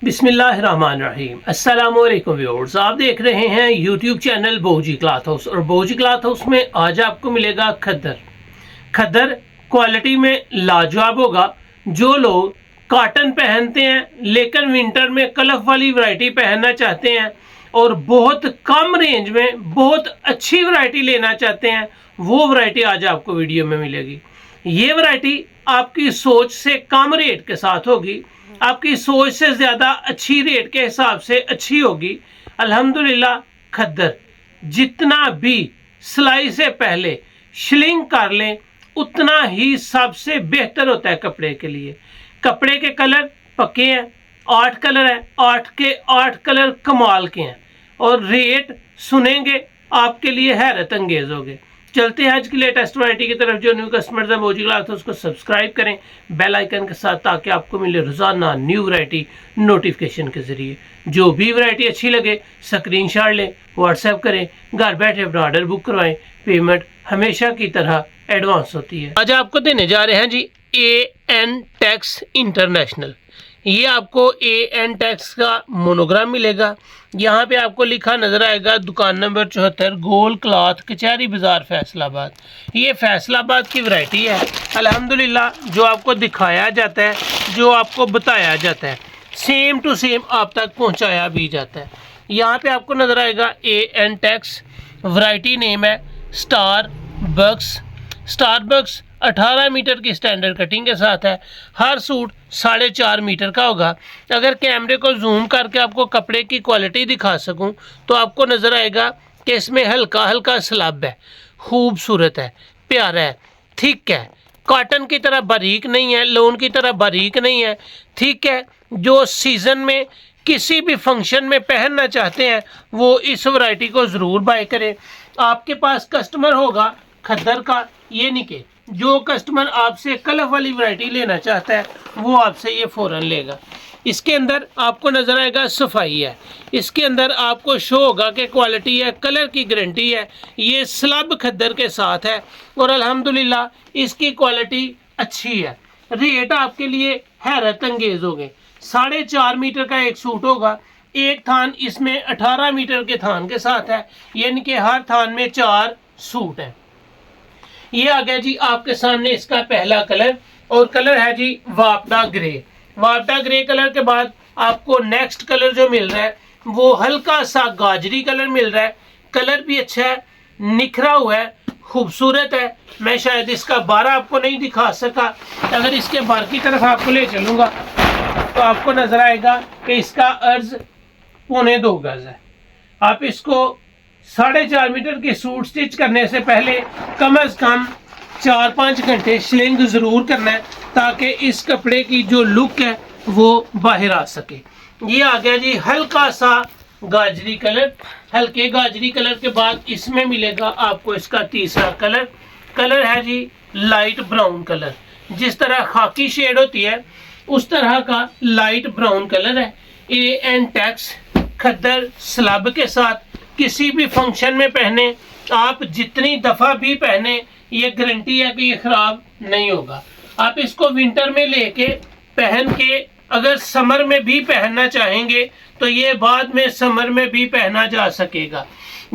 बिस्मिल्लाहिर्रहमानिर्रहीम। अस्सलामुअलैकुम व्यूअर्स, आप देख रहे हैं यूट्यूब चैनल बोजी क्लॉथ हाउस और बोजी क्लॉथ हाउस में आज आपको मिलेगा खद्दर क्वालिटी में लाजवाब होगा। जो लोग कॉटन पहनते हैं लेकिन विंटर में कलफ वाली वैरायटी पहनना चाहते हैं और बहुत कम रेंज में बहुत अच्छी वैरायटी लेना चाहते हैं, वो वैरायटी आज आपको वीडियो में मिलेगी। ये वैरायटी आपकी सोच से कम रेट के साथ होगी, आपकी सोच से ज़्यादा अच्छी रेट के हिसाब से अच्छी होगी। अल्हम्दुलिल्लाह खद्दर जितना भी सिलाई से पहले शिलिंग कर लें उतना ही सबसे बेहतर होता है कपड़े के लिए। कपड़े के कलर पक्के हैं, 8 कलर हैं, 8 के 8 कलर कमाल के हैं और रेट सुनेंगे आपके लिए हैरत अंगेज होंगे। चलते हैं आज की लेटेस्ट वैरायटी की तरफ। जो न्यू कस्टमर्स हैं बोजी क्लॉथ हाउस उसको सब्सक्राइब करें बेल आइकन के साथ, ताकि आपको मिले रोजाना न्यू वैरायटी नोटिफिकेशन के जरिए। जो भी वैरायटी अच्छी लगे स्क्रीनशॉट लें, व्हाट्सएप करें, घर बैठे अपना ऑर्डर बुक करवाएं। पेमेंट हमेशा की तरह एडवांस होती है। आज आपको देने जा रहे हैं जी AN टैक्स इंटरनेशनल। ये आपको AN टैक्स का मोनोग्राम मिलेगा। यहाँ पे आपको लिखा नजर आएगा दुकान नंबर 74 गोल क्लॉथ कचहरी बाजार फैसलाबाद। ये फैसलाबाद की वैरायटी है। अल्हम्दुलिल्लाह जो आपको दिखाया जाता है, जो आपको बताया जाता है, सेम टू सेम आप तक पहुँचाया भी जाता है। यहाँ पे आपको नजर आएगा AN टैक्स। वैरायटी नेम है स्टारबक्स। 18 मीटर की स्टैंडर्ड कटिंग के साथ है। हर सूट 4.5 मीटर का होगा। अगर कैमरे को जूम करके आपको कपड़े की क्वालिटी दिखा सकूं तो आपको नज़र आएगा कि इसमें हल्का हल्का स्लब है, खूबसूरत है, प्यारा है, थिक है, कॉटन की तरह बारीक नहीं है, लोन की तरह बारीक नहीं है, ठीक है। जो सीज़न में किसी भी फंक्शन में पहनना चाहते हैं वो इस वैरायटी को ज़रूर बाय करें। आपके पास कस्टमर होगा खद्दर का, ये नहीं कि जो कस्टमर आपसे कलफ वाली वैरायटी लेना चाहता है वो आपसे ये फ़ौरन लेगा। इसके अंदर आपको नज़र आएगा सफाई है, इसके अंदर आपको शो होगा कि क्वालिटी है, कलर की गारंटी है। ये स्लब खद्दर के साथ है और अल्हम्दुलिल्लाह इसकी क्वालिटी अच्छी है। रेट आपके लिए हैरत अंगेज होंगे। 4.5 मीटर का एक सूट होगा। एक थान इसमें 18 मीटर के थान के साथ है, यानी कि हर थान में 4 सूट हैं। ये आ गया जी आपके सामने इसका पहला कलर और कलर है जी वापडा ग्रे। वापडा ग्रे कलर के बाद आपको नेक्स्ट कलर जो मिल रहा है वो हल्का सा गाजरी कलर मिल रहा है। कलर भी अच्छा है, निखरा हुआ है, खूबसूरत है। मैं शायद इसका बारह आपको नहीं दिखा सका। अगर इसके बार की तरफ आपको ले चलूँगा तो आपको नजर आएगा कि इसका अर्ज 2.25 गज है। आप इसको 4.5 मीटर के सूट स्टिच करने से पहले कम से कम 4-5 घंटे शिलिंग ज़रूर करना है, ताकि इस कपड़े की जो लुक है वो बाहर आ सके। ये आ गया जी हल्का सा गाजरी कलर। हल्के गाजरी कलर के बाद इसमें मिलेगा आपको इसका तीसरा कलर है जी लाइट ब्राउन कलर। जिस तरह खाकी शेड होती है उस तरह का लाइट ब्राउन कलर है। AN टैक्स खद्दर स्लब के साथ किसी भी फंक्शन में पहने, आप जितनी दफ़ा भी पहने ये गारंटी है कि ये ख़राब नहीं होगा। आप इसको विंटर में लेके पहन के अगर समर में भी पहनना चाहेंगे तो ये बाद में समर में भी पहना जा सकेगा।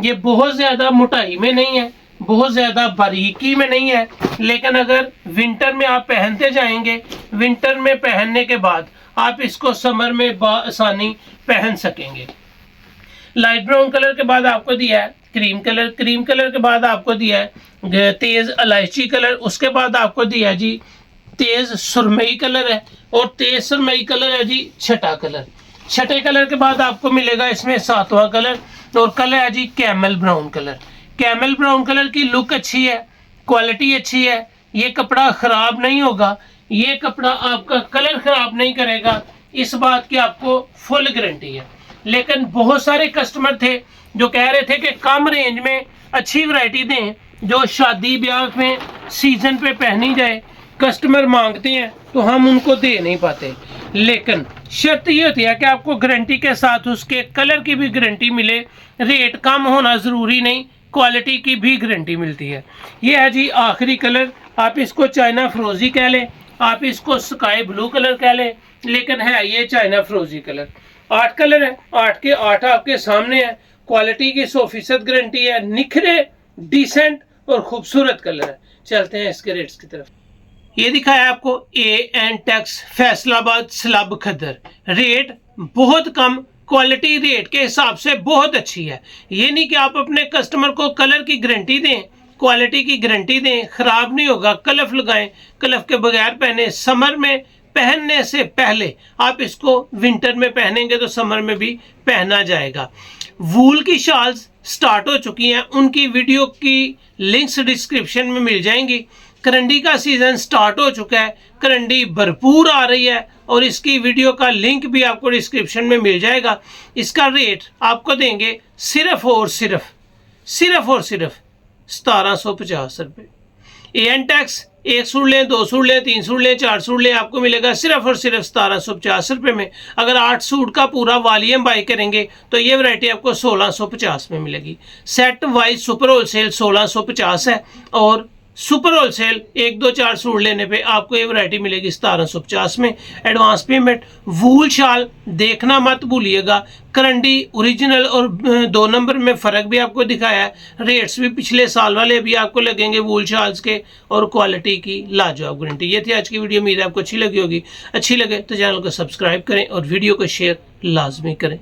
ये बहुत ज़्यादा मोटाई में नहीं है, बहुत ज़्यादा बारीकी में नहीं है, लेकिन अगर विंटर में आप पहनते जाएंगे, विंटर में पहनने के बाद आप इसको समर में आसानी पहन सकेंगे। लाइट ब्राउन कलर के बाद आपको दिया है क्रीम कलर के बाद आपको दिया है तेज़ इलायची कलर। उसके बाद आपको दिया है जी तेज़ सुरमई कलर है और तेज़ सुरमई कलर है जी छठे कलर के बाद आपको मिलेगा इसमें 7वां कलर और कलर है जी कैमल ब्राउन कलर की लुक अच्छी है, क्वालिटी अच्छी है। ये कपड़ा ख़राब नहीं होगा, ये कपड़ा आपका कलर ख़राब नहीं करेगा, इस बात की आपको फुल गारंटी है। लेकिन बहुत सारे कस्टमर थे जो कह रहे थे कि कम रेंज में अच्छी वैरायटी दें जो शादी ब्याह में सीजन पे पहनी जाए। कस्टमर मांगते हैं तो हम उनको दे नहीं पाते, लेकिन शर्त ये होती है कि आपको गारंटी के साथ उसके कलर की भी गारंटी मिले। रेट कम होना ज़रूरी नहीं, क्वालिटी की भी गारंटी मिलती है। ये है जी आखिरी कलर। आप इसको चाइना फ्रोजी कह लें, आप इसको स्काई ब्लू कलर कह लें, लेकिन है ये चाइना फ्रोजी कलर। 8 कलर है, 8 के 8 आपके सामने है। क्वालिटी की 100% गारंटी है, निखरे डिसेंट और खूबसूरत कलर है। चलते हैं इसके रेट्स की तरफ। ये दिखाया आपको AN टेक्स फैसलाबाद स्लब खद्दर। रेट बहुत कम, क्वालिटी रेट के हिसाब से बहुत अच्छी है। ये नहीं कि आप अपने कस्टमर को कलर की गारंटी दें, क्वालिटी की गारंटी दें, खराब नहीं होगा, कलफ लगाएं, कलफ के बगैर पहने। समर में पहनने से पहले आप इसको विंटर में पहनेंगे तो समर में भी पहना जाएगा। वूल की शॉल्स स्टार्ट हो चुकी हैं, उनकी वीडियो की लिंक्स डिस्क्रिप्शन में मिल जाएंगी। करंडी का सीजन स्टार्ट हो चुका है, करंडी भरपूर आ रही है और इसकी वीडियो का लिंक भी आपको डिस्क्रिप्शन में मिल जाएगा। इसका रेट आपको देंगे सिर्फ और सिर्फ 1750 रुपये। AN टेक्स 1 सूट लें, 2 सूट लें, 3 सूट लें, 4 सूट लें, आपको मिलेगा सिर्फ और सिर्फ 1750 रुपये में। अगर 8 सूट का पूरा वॉल्यूम बाई करेंगे तो ये वैरायटी आपको 1650 में मिलेगी। सेट वाइज सुपर होलसेल 1650 है और सुपर होलसेल 1, 2, 4 सूट लेने पे आपको ये वैरायटी मिलेगी 1750 में। Advance payment. वूल शाल देखना मत भूलिएगा। करंडी ओरिजिनल और 2 नंबर में फ़र्क भी आपको दिखाया है। रेट्स भी पिछले साल वाले भी आपको लगेंगे वूल शाल्स के और क्वालिटी की लाजवाब गारंटी। ये थी आज की वीडियो, उम्मीद है आपको अच्छी लगी होगी। अच्छी लगे तो चैनल को सब्सक्राइब करें और वीडियो को शेयर लाजमी करें।